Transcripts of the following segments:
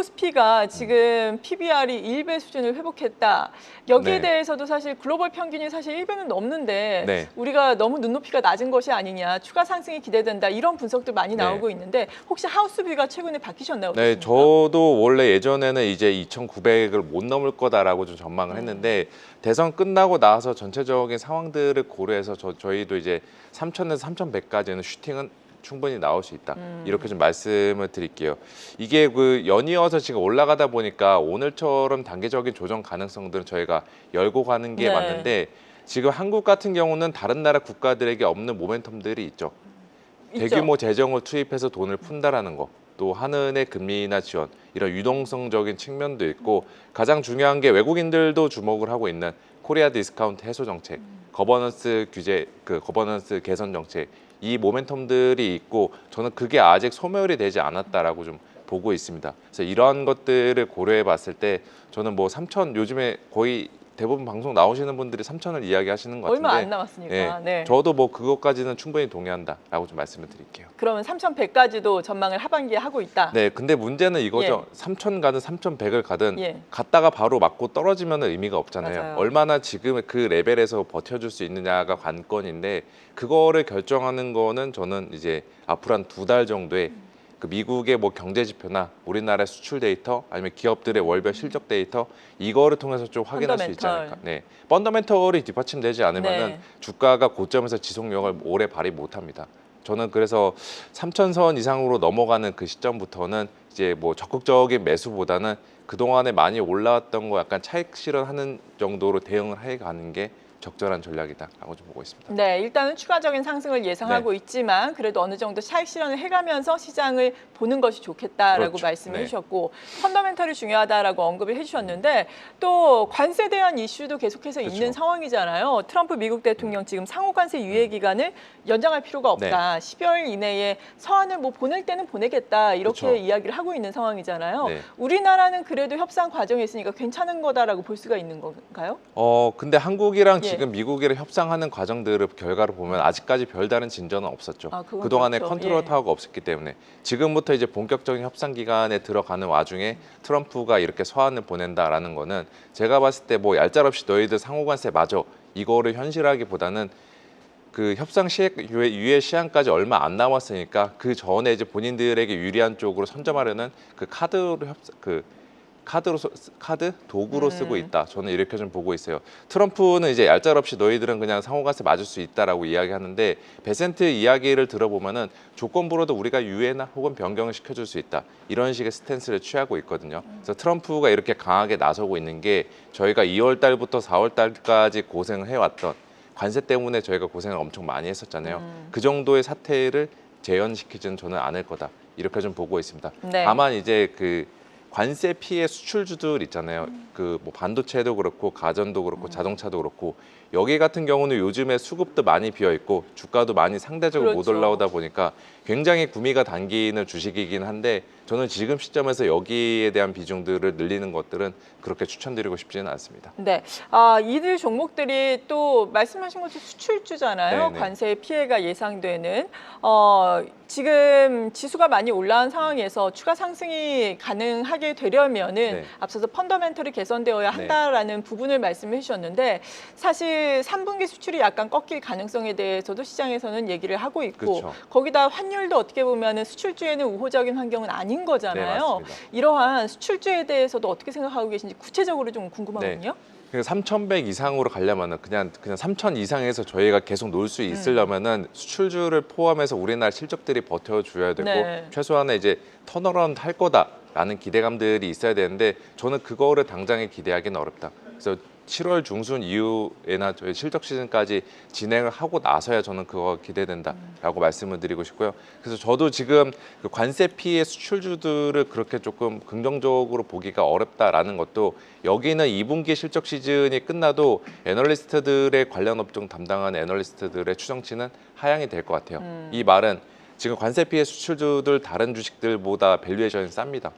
코스피가 지금 PBR이 1배 수준을 회복했다. 여기에 네. 대해서도 사실 글로벌 평균이 사실 1배는 넘는데 네. 우리가 너무 눈높이가 낮은 것이 아니냐, 추가 상승이 기대된다 이런 분석도 많이 네. 나오고 있는데 혹시 하우스뷰가 최근에 바뀌셨나요? 네, 어떻습니까? 저도 원래 예전에는 이제 2,900을 못 넘을 거다라고 좀 전망을 했는데 대선 끝나고 나서 전체적인 상황들을 고려해서 저희도 이제 3,000에서 3,100까지는 슈팅은 충분히 나올 수 있다. 이렇게 좀 말씀을 드릴게요. 이게 그 연이어서 지금 올라가다 보니까 오늘처럼 단계적인 조정 가능성들은 저희가 열고 가는 게 네. 맞는데 지금 한국 같은 경우는 다른 나라 국가들에게 없는 모멘텀들이 있죠. 대규모 재정을 투입해서 돈을 푼다라는 거, 또 한은의 금리나 지원, 이런 유동성적인 측면도 있고 가장 중요한 게 외국인들도 주목을 하고 있는 코리아 디스카운트 해소 정책, 거버넌스 규제, 거버넌스 개선 정책, 이 모멘텀들이 있고 저는 그게 아직 소멸이 되지 않았다라고 좀 보고 있습니다. 그래서 이러한 것들을 고려해 봤을 때 저는 뭐 3,000 요즘에 거의 대부분 방송 나오시는 분들이 3,000을 이야기하시는 것 같은데 얼마 안 남았으니까. 네. 저도 뭐 그것까지는 충분히 동의한다라고 좀 말씀을 드릴게요. 그러면 3,100까지도 전망을 하반기에 하고 있다. 네, 근데 문제는 이거죠. 3,000 가든 3,100을 가든 예. 갔다가 바로 맞고 떨어지면 의미가 없잖아요. 맞아요. 얼마나 지금 그 레벨에서 버텨줄 수 있느냐가 관건인데 그거를 결정하는 거는 저는 이제 앞으로 한 2달 정도에 그 미국의 뭐 경제 지표나 우리나라의 수출 데이터 아니면 기업들의 월별 실적 데이터 이거를 통해서 좀 확인할 수 있지 않을까. 네, 펀더멘털이 뒷받침되지 않으면은 네. 주가가 고점에서 지속력을 오래 발휘 못합니다. 저는 그래서 3,000선 이상으로 넘어가는 그 시점부터는 이제 뭐 적극적인 매수보다는 그동안에 많이 올라왔던 거 약간 차익 실현하는 정도로 대응을 해가는 게 적절한 전략이다라고 좀 보고 있습니다. 네, 일단은 추가적인 상승을 예상하고 있지만 그래도 어느 정도 차익 실현을 해가면서 시장을 보는 것이 좋겠다라고 그렇죠. 말씀을 네. 해주셨고 펀더멘털이 중요하다라고 언급을 해주셨는데 또 관세에 대한 이슈도 계속해서 그렇죠. 있는 상황이잖아요. 트럼프 미국 대통령 지금 상호 관세 유예 기간을 연장할 필요가 없다. 12월 이내에 서한을 뭐 보낼 때는 보내겠다 이렇게 그렇죠. 이야기를 하고 있는 상황이잖아요. 네. 우리나라는 그래도 협상 과정에 있으니까 괜찮은 거다라고 볼 수가 있는 건가요? 근데 한국이랑 예. 지금 미국이랑 협상하는 과정들을 결과를 보면 아직까지 별다른 진전은 없었죠. 그건 그동안에 그렇죠. 컨트롤 예. 타워가 없었기 때문에 지금부터 이제 본격적인 협상 기간에 들어가는 와중에 트럼프가 이렇게 서한을 보낸다라는 거는 제가 봤을 때 뭐 얄짤없이 너희들 상호관세 맞아 이거를 현실하기보다는 그 협상 유예 시한까지 얼마 안 남았으니까 그 전에 이제 본인들에게 유리한 쪽으로 선점하려는 그 카드 도구로 쓰고 있다. 저는 이렇게 좀 보고 있어요. 트럼프는 이제 얄짤없이 너희들은 그냥 상호관세 맞을 수 있다라고 이야기하는데 베센트 이야기를 들어보면은 조건부로도 우리가 유예나 혹은 변경을 시켜줄 수 있다. 이런 식의 스탠스를 취하고 있거든요. 그래서 트럼프가 이렇게 강하게 나서고 있는 게 저희가 2월 달부터 4월 달까지 고생을 해왔던 관세 때문에 저희가 고생을 엄청 많이 했었잖아요. 그 정도의 사태를 재현시키지는 저는 않을 거다. 이렇게 좀 보고 있습니다. 네. 다만 이제 그 관세 피해 수출주들 있잖아요. 그 뭐 반도체도 그렇고 가전도 그렇고 자동차도 그렇고 여기 같은 경우는 요즘에 수급도 많이 비어 있고 주가도 많이 상대적으로 못 그렇죠. 올라오다 보니까 굉장히 구미가 당기는 주식이긴 한데 저는 지금 시점에서 여기에 대한 비중들을 늘리는 것들은 그렇게 추천드리고 싶지는 않습니다. 네, 이들 종목들이 또 말씀하신 것처럼 수출주잖아요. 네네. 관세 피해가 예상되는. 지금 지수가 많이 올라온 상황에서 추가 상승이 가능하게 되려면은 네. 앞서서 펀더멘털이 개선되어야 한다라는 부분을 말씀해 주셨는데 사실 3분기 수출이 약간 꺾일 가능성에 대해서도 시장에서는 얘기를 하고 있고 그렇죠. 거기다 환율도 어떻게 보면은 수출주에는 우호적인 환경은 아닌 거잖아요. 네, 맞습니다. 이러한 수출주에 대해서도 어떻게 생각하고 계신지 구체적으로 좀 궁금하거든요. 그러니까 3,100 이상으로 가려면은 그냥 3,000 이상에서 저희가 계속 놀 수 있으려면은 수출주를 포함해서 우리나라 실적들이 버텨줘야 되고 네. 최소한의 이제 턴어라운드 할 거다라는 기대감들이 있어야 되는데 저는 그거를 당장에 기대하기는 어렵다. 그래서 7월 중순 이후에나 저희 실적 시즌까지 진행을 하고 나서야 저는 그거 기대된다라고 말씀을 드리고 싶고요. 그래서 저도 지금 그 관세 피해 수출주들을 그렇게 조금 긍정적으로 보기가 어렵다라는 것도 여기는 2분기 실적 시즌이 끝나도 애널리스트들의 관련 업종 담당하는 애널리스트들의 추정치는 하향이 될 것 같아요. 이 말은 지금 관세 피해 수출주들 다른 주식들보다 밸류에이션이 쌉니다.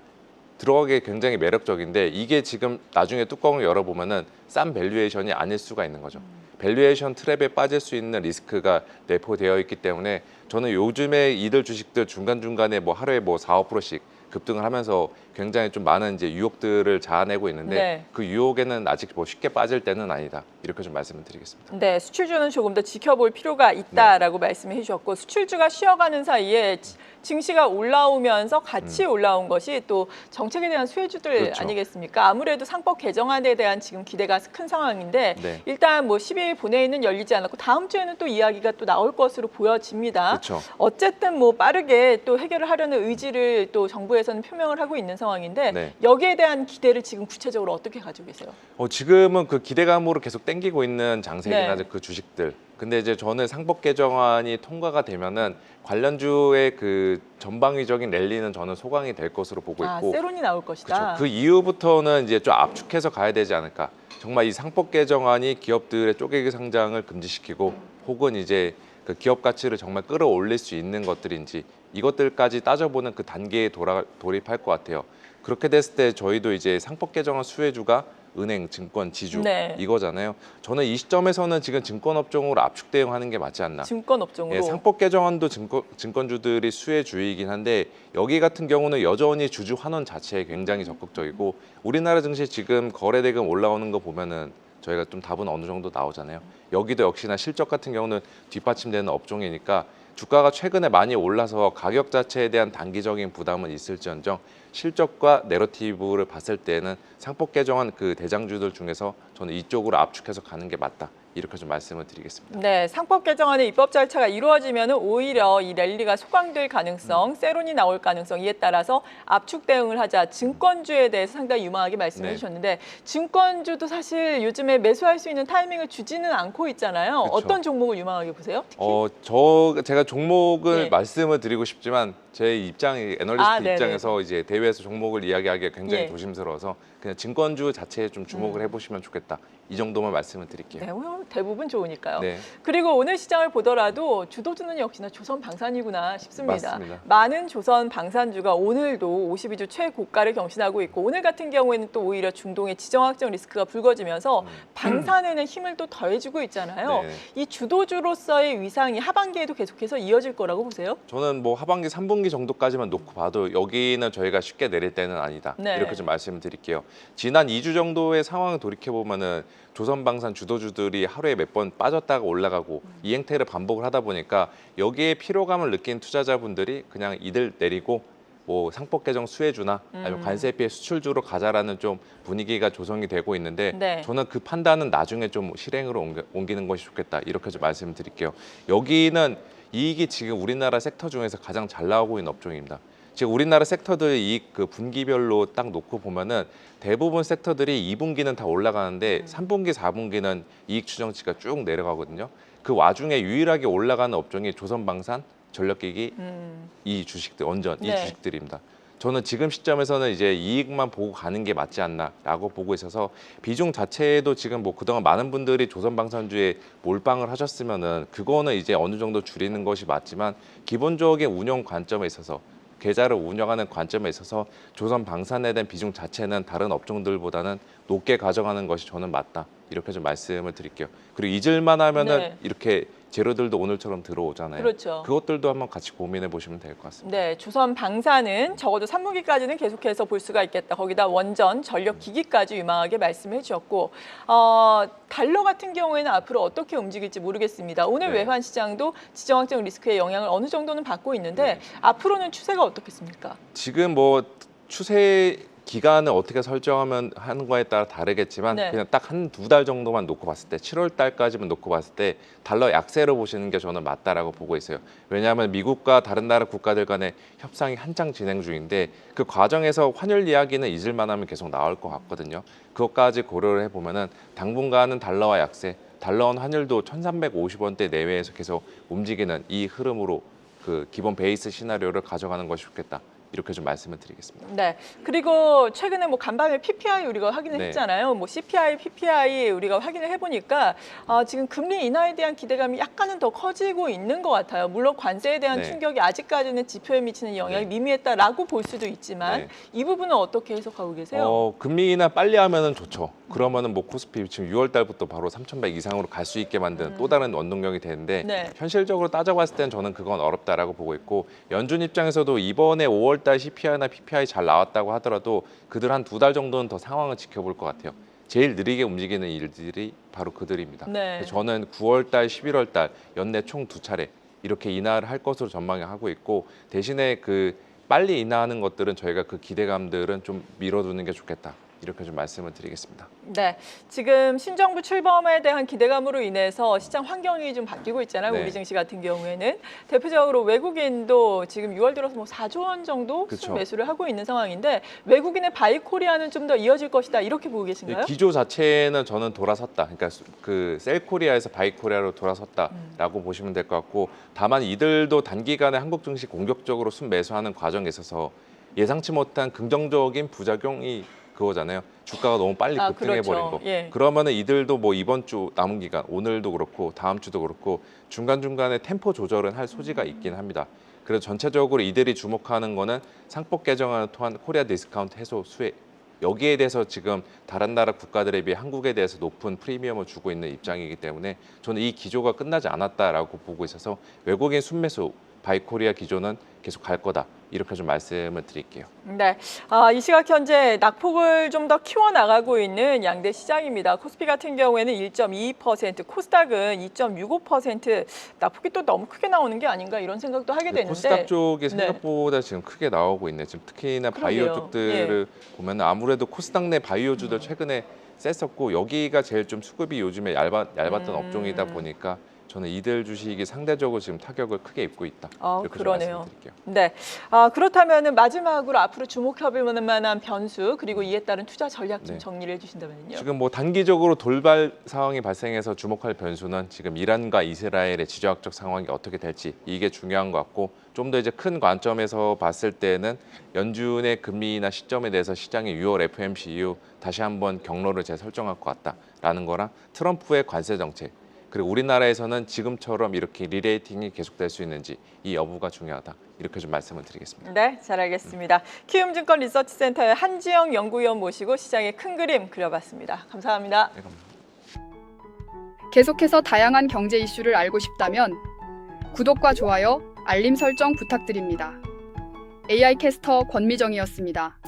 들어가기 굉장히 매력적인데 이게 지금 나중에 뚜껑을 열어보면은 싼 밸류에이션이 아닐 수가 있는 거죠. 밸류에이션 트랩에 빠질 수 있는 리스크가 내포되어 있기 때문에 저는 요즘에 이들 주식들 중간중간에 뭐 하루에 뭐 4, 5%씩 급등을 하면서 굉장히 좀 많은 이제 유혹들을 자아내고 있는데 네. 그 유혹에는 아직 뭐 쉽게 빠질 때는 아니다. 이렇게 좀 말씀을 드리겠습니다. 네, 수출주는 조금 더 지켜볼 필요가 있다라고 말씀해 주셨고 수출주가 쉬어가는 사이에 증시가 올라오면서 같이 올라온 것이 또 정책에 대한 수혜주들 그렇죠. 아니겠습니까? 아무래도 상법 개정안에 대한 지금 기대가 큰 상황인데 네. 일단 뭐 12일 본회의는 열리지 않았고 다음 주에는 또 이야기가 또 나올 것으로 보여집니다. 그렇죠. 어쨌든 뭐 빠르게 또 해결을 하려는 의지를 또 정부에서는 표명을 하고 있는 상황인데 네. 여기에 대한 기대를 지금 구체적으로 어떻게 가지고 계세요? 지금은 그 기대감으로 계속 땡기고 있는 장세긴 네. 하죠. 그 주식들. 근데 이제 저는 상법 개정안이 통과가 되면은 관련주의 그 전방위적인 랠리는 저는 소강이 될 것으로 보고 있고 세론이 나올 것이다. 그렇죠. 그 이후부터는 이제 좀 압축해서 가야 되지 않을까. 정말 이 상법 개정안이 기업들의 쪼개기 상장을 금지시키고 혹은 이제 그 기업 가치를 정말 끌어올릴 수 있는 것들인지 이것들까지 따져보는 그 단계에 돌입할 것 같아요. 그렇게 됐을 때 저희도 이제 상법 개정안 수혜주가 은행, 증권, 지주 네. 이거잖아요. 저는 이 시점에서는 지금 증권업종으로 압축 대응하는 게 맞지 않나. 증권 업종으로. 예, 상법 개정안도 증권주들이 수혜주이긴 한데 여기 같은 경우는 여전히 주주 환원 자체에 굉장히 적극적이고 우리나라 증시 지금 거래대금 올라오는 거 보면은 저희가 좀 답은 어느 정도 나오잖아요. 여기도 역시나 실적 같은 경우는 뒷받침되는 업종이니까 주가가 최근에 많이 올라서 가격 자체에 대한 단기적인 부담은 있을지언정 실적과 내러티브를 봤을 때는 상법 개정안 그 대장주들 중에서 저는 이쪽으로 압축해서 가는 게 맞다. 이렇게 좀 말씀을 드리겠습니다. 네, 상법 개정안의 입법 절차가 이루어지면 오히려 이 랠리가 소강될 가능성, 세론이 나올 가능성 이에 따라서 압축 대응을 하자 증권주에 대해서 상당히 유망하게 말씀해 네. 주셨는데 증권주도 사실 요즘에 매수할 수 있는 타이밍을 주지는 않고 있잖아요. 그렇죠. 어떤 종목을 유망하게 보세요? 특히? 제가 종목을 네. 말씀을 드리고 싶지만 제 입장이 애널리스트 네네. 입장에서 이제 대회에서 종목을 이야기하기가 굉장히 예. 조심스러워서 그냥 증권주 자체에 좀 주목을 해보시면 좋겠다. 이 정도만 말씀을 드릴게요. 네, 대부분 좋으니까요. 네. 그리고 오늘 시장을 보더라도 주도주는 역시나 조선방산이구나 싶습니다. 맞습니다. 많은 조선방산주가 오늘도 52주 최고가를 경신하고 있고 오늘 같은 경우에는 또 오히려 중동의 지정학적 리스크가 불거지면서 방산에는 힘을 또 더해주고 있잖아요. 네. 이 주도주로서의 위상이 하반기에도 계속해서 이어질 거라고 보세요? 저는 뭐 하반기 3분기 정도까지만 놓고 봐도 여기는 저희가 쉽게 내릴 때는 아니다. 네. 이렇게 좀 말씀을 드릴게요. 지난 2주 정도의 상황을 돌이켜 보면은 조선방산 주도주들이 하루에 몇 번 빠졌다가 올라가고 이 행태를 반복을 하다 보니까 여기에 피로감을 느낀 투자자분들이 그냥 이들 내리고 뭐 상법 개정 수혜주나 아니면 관세 피해 수출주로 가자라는 좀 분위기가 조성이 되고 있는데 네. 저는 그 판단은 나중에 좀 실행으로 옮기는 것이 좋겠다 이렇게 좀 말씀을 드릴게요. 여기는 이익이 지금 우리나라 섹터 중에서 가장 잘 나오고 있는 업종입니다. 지금 우리나라 섹터들 이익 그 분기별로 딱 놓고 보면은 대부분 섹터들이 2분기는 다 올라가는데 3분기, 4분기는 이익 추정치가 쭉 내려가거든요. 그 와중에 유일하게 올라가는 업종이 조선방산, 전력기기 이 주식들 원전 이 네. 주식들입니다. 저는 지금 시점에서는 이제 이익만 보고 가는 게 맞지 않나라고 보고 있어서 비중 자체도 지금 뭐 그동안 많은 분들이 조선방산주에 몰빵을 하셨으면은 그거는 이제 어느 정도 줄이는 것이 맞지만 기본적인 운영 관점에 있어서 계좌를 운영하는 관점에 있어서 조선방산에 대한 비중 자체는 다른 업종들보다는 높게 가져가는 것이 저는 맞다. 이렇게 좀 말씀을 드릴게요. 그리고 잊을만 하면은 네. 이렇게 재료들도 오늘처럼 들어오잖아요. 그렇죠. 그것들도 한번 같이 고민해 보시면 될 것 같습니다. 네, 조선방산은 적어도 3분기까지는 계속해서 볼 수가 있겠다. 거기다 원전, 전력기기까지 유망하게 말씀해 주셨고 달러 같은 경우에는 앞으로 어떻게 움직일지 모르겠습니다. 오늘 네. 외환 시장도 지정학적 리스크의 영향을 어느 정도는 받고 있는데 네. 앞으로는 추세가 어떻겠습니까? 지금 뭐 추세 기간을 어떻게 설정하면 하는 거에 따라 다르겠지만 네. 그냥 딱 한 두 달 정도만 놓고 봤을 때 7월 달까지만 놓고 봤을 때 달러 약세로 보시는 게 저는 맞다라고 보고 있어요. 왜냐하면 미국과 다른 나라 국가들 간의 협상이 한창 진행 중인데 그 과정에서 환율 이야기는 잊을 만하면 계속 나올 것 같거든요. 그것까지 고려를 해보면은 당분간은 달러와 약세, 달러원 환율도 1,350원대 내외에서 계속 움직이는 이 흐름으로 그 기본 베이스 시나리오를 가져가는 것이 좋겠다. 이렇게 좀 말씀을 드리겠습니다. 네. 그리고 최근에 뭐 간밤에 PPI 우리가 확인을 네. 했잖아요. 뭐 CPI, PPI 우리가 확인을 해보니까 지금 금리 인하에 대한 기대감이 약간은 더 커지고 있는 것 같아요. 물론 관세에 대한 네. 충격이 아직까지는 지표에 미치는 영향이 네. 미미했다라고 볼 수도 있지만 네. 이 부분은 어떻게 해석하고 계세요? 금리 인하 빨리 하면은 좋죠. 그러면은 뭐 코스피 지금 6월 달부터 바로 3,100 이상으로 갈 수 있게 만든 또 다른 원동력이 되는데 네. 현실적으로 따져봤을 땐 저는 그건 어렵다라고 보고 있고 연준 입장에서도 이번에 5월 9월달 CPI나 PPI 잘 나왔다고 하더라도 그들 한 2달 정도는 더 상황을 지켜볼 것 같아요. 제일 느리게 움직이는 일들이 바로 그들입니다. 네. 저는 9월달, 11월달 연내 총 2차례 이렇게 인하를 할 것으로 전망하고 있고 대신에 그 빨리 인하하는 것들은 저희가 그 기대감들은 좀 미뤄두는 게 좋겠다. 이렇게 좀 말씀을 드리겠습니다. 네, 지금 신정부 출범에 대한 기대감으로 인해서 시장 환경이 좀 바뀌고 있잖아요. 네. 우리 증시 같은 경우에는 대표적으로 외국인도 지금 6월 들어서 뭐 4조 원 정도 그쵸. 매수를 하고 있는 상황인데 외국인의 바이코리아는 좀 더 이어질 것이다 이렇게 보고 계신가요? 기조 자체는 저는 돌아섰다. 그러니까 그 셀코리아에서 바이코리아로 돌아섰다라고 보시면 될 것 같고 다만 이들도 단기간에 한국 증시 공격적으로 순매수하는 과정에 있어서 예상치 못한 긍정적인 부작용이 그거잖아요. 주가가 너무 빨리 급등해 버린 거. 예. 그러면은 이들도 뭐 이번 주 남은 기간 오늘도 그렇고 다음 주도 그렇고 중간중간에 템포 조절은 할 소지가 있긴 합니다. 그래서 전체적으로 이들이 주목하는 거는 상법 개정안을 통한 코리아 디스카운트 해소 수혜 여기에 대해서 지금 다른 나라 국가들에 비해 한국에 대해서 높은 프리미엄을 주고 있는 입장이기 때문에 저는 이 기조가 끝나지 않았다라고 보고 있어서 외국인 순매수 바이코리아 기조는 계속 갈 거다. 이렇게 좀 말씀을 드릴게요. 네, 이 시각 현재 낙폭을 좀 더 키워나가고 있는 양대 시장입니다. 코스피 같은 경우에는 1.22%, 코스닥은 2.65%, 낙폭이 또 너무 크게 나오는 게 아닌가 이런 생각도 하게 되는데 코스닥 쪽이 생각보다 지금 크게 나오고 있네. 지금 특히나 바이오 그러게요. 쪽들을 보면 아무래도 코스닥 내 바이오주들 최근에 셌었고 여기가 제일 좀 수급이 요즘에 얇았던 업종이다 보니까 저는 이들 주식이 상대적으로 지금 타격을 크게 입고 있다. 이렇게 좀 그러네요. 말씀드릴게요. 네, 그렇다면 마지막으로 앞으로 주목해볼 만한 변수 그리고 이에 따른 투자 전략 좀 네. 정리를 해주신다면요. 지금 뭐 단기적으로 돌발 상황이 발생해서 주목할 변수는 지금 이란과 이스라엘의 지정학적 상황이 어떻게 될지 이게 중요한 것 같고 좀 더 이제 큰 관점에서 봤을 때는 연준의 금리 인하 시점에 대해서 시장이 6월 FOMC 이후 다시 한번 경로를 재설정할 것 같다라는 거랑 트럼프의 관세 정책 그리고 우리나라에서는 지금처럼 이렇게 리레이팅이 계속될 수 있는지 이 여부가 중요하다. 이렇게 좀 말씀을 드리겠습니다. 네, 잘 알겠습니다. 키움증권 리서치센터의 한지영 연구위원 모시고 시장의 큰 그림 그려봤습니다. 감사합니다. 네, 감사합니다. 계속해서 다양한 경제 이슈를 알고 싶다면 구독과 좋아요, 알림 설정 부탁드립니다. AI 캐스터 권미정이었습니다.